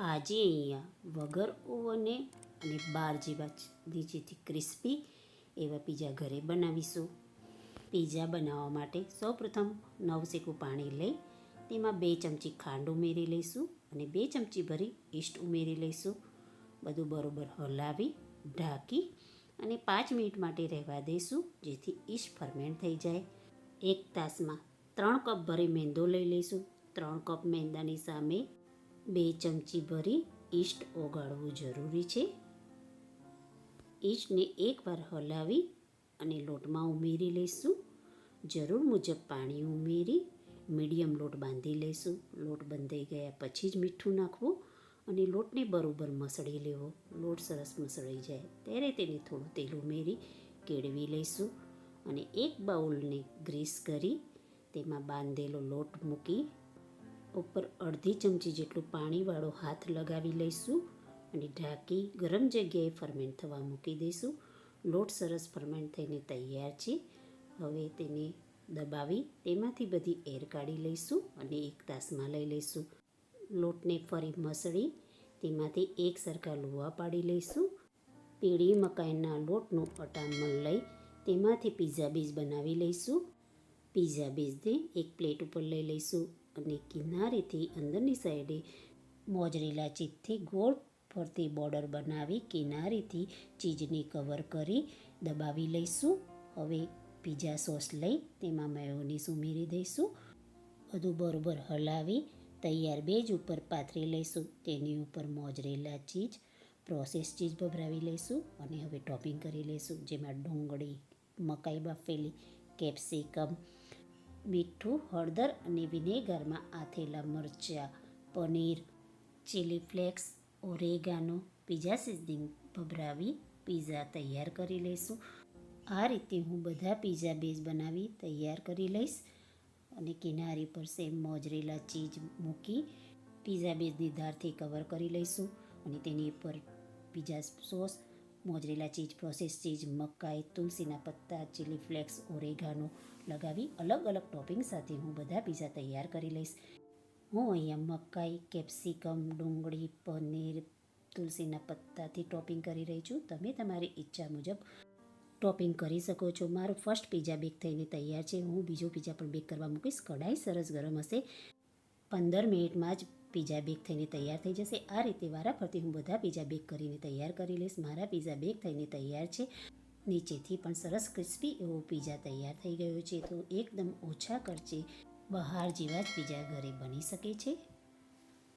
આજે અહીંયા વગર ઓવને અને બાર જેવા નીચેથી ક્રિસ્પી એવા પીઝા ઘરે બનાવીશું. પીઝા બનાવવા માટે સૌપ્રથમ નવસેકું પાણી લઈ તેમાં 2 ચમચી ખાંડ ઉમેરી લઈશું અને 2 ચમચી ભરી ઈસ્ટ ઉમેરી લઈશું. બધું બરોબર હલાવી ઢાંકી અને 5 મિનિટ માટે રહેવા દઈશું, જેથી ઈસ્ટ ફરમેન્ટ થઈ જાય. 1 તાસમાં 3 કપ ભરી મેંદો લઈ લઈશું. 3 કપ મેંદાની સામે 2 ચમચી ભરી ઈસ્ટ ઓગાળવું જરૂરી છે. ઈસ્ટને એકવાર હલાવી અને લોટમાં ઉમેરી લઈશું. જરૂર મુજબ પાણી ઉમેરી મીડિયમ લોટ બાંધી લઈશું. લોટ બંધાઈ ગયા પછી જ મીઠું નાખવું અને લોટને બરોબર મસળી લેવો. લોટ સરસ મસળાઈ જાય ત્યારે તેને થોડું તેલ ઉમેરી કેળવી લઈશું અને એક બાઉલને ગ્રીસ કરી તેમાં બાંધેલો લોટ મૂકી ઉપર અડધી ચમચી જેટલું પાણીવાળો હાથ લગાવી લઈશું અને ઢાંકી ગરમ જગ્યાએ ફરમેન્ટ થવા મૂકી દઈશું. લોટ સરસ ફરમેન્ટ થઈને તૈયાર છે. હવે તેને દબાવી તેમાંથી બધી એર કાઢી લઈશું અને 1 તાસમાં લઈ લઈશું. લોટને ફરી મસળી તેમાંથી એક સરખા લુવા પાડી લઈશું. પીળી મકાઈના લોટનું અટામણ લઈ તેમાંથી પીઝા બેઝ બનાવી લઈશું. પીઝા બેઝને એક પ્લેટ ઉપર લઈ લઈશું અને કિનારેથી અંદરની સાઈડે મોઝરેલા ચીઝથી ગોળ ફરતી બોર્ડર બનાવી કિનારેથી ચીઝને કવર કરી દબાવી લઈશું. હવે પીઝા સોસ લઈ તેમાં મેયોનીઝ ઉમેરી દઈશું. બધું બરોબર હલાવી તૈયાર બેઝ ઉપર પાથરી લઈશું. તેની ઉપર મોઝરેલા ચીઝ, પ્રોસેસ ચીઝ ભભરાવી લઈશું અને હવે ટોપિંગ કરી લઈશું, જેમાં ડુંગળી, મકાઈ બાફેલી, કેપ્સિકમ, મીઠું, હળદર અને વિનેગરમાં આથેલા મરચાં, paneer, chilli flakes, oregano, pizza seasoning ભભરાવી પીઝા તૈયાર કરી લઈશું. આ રીતે હું બધા પીઝા બેઝ બનાવી તૈયાર કરી લઈશ અને કિનારી પર સેમ મોઝરેલા ચીઝ મૂકી પીઝા બેઝની ધારથી કવર કરી લઈશું અને તેની ઉપર pizza sauce, મોઝરેલા cheese, process cheese, મકાઈ, તુલસીના પત્તા, ચીલી ફ્લેક્સ, ઓરેગાનો લગાવી અલગ અલગ ટોપિંગ સાથે હું બધા પીઝા તૈયાર કરી લઈશ. હું અહીંયા મકાઈ, કેપ્સિકમ, ડુંગળી, પનીર, તુલસીના પત્તાથી ટોપિંગ કરી રહી છું. તમે તમારી ઈચ્છા મુજબ ટોપિંગ કરી શકો છો. મારો ફર્સ્ટ પીઝા બેક થઈને તૈયાર છે. હું બીજો પીઝા પણ બેક કરવા મૂકીશ. કઢાઈ સરસ ગરમ હશે. 15 મિનિટમાં જ પીઝા બેક થઈને તૈયાર થઈ જશે. આ રીતે વારાફરતી હું બધા પીઝા બેક કરીને તૈયાર કરી લઈશ. મારા પીઝા બેક થઈને તૈયાર છે. નીચેથી પણ સરસ ક્રિસ્પી એવો પીઝા તૈયાર થઈ ગયો છે. તો એકદમ ઓછા ખર્ચે બહાર જેવા જ પીઝા ઘરે બની શકે છે.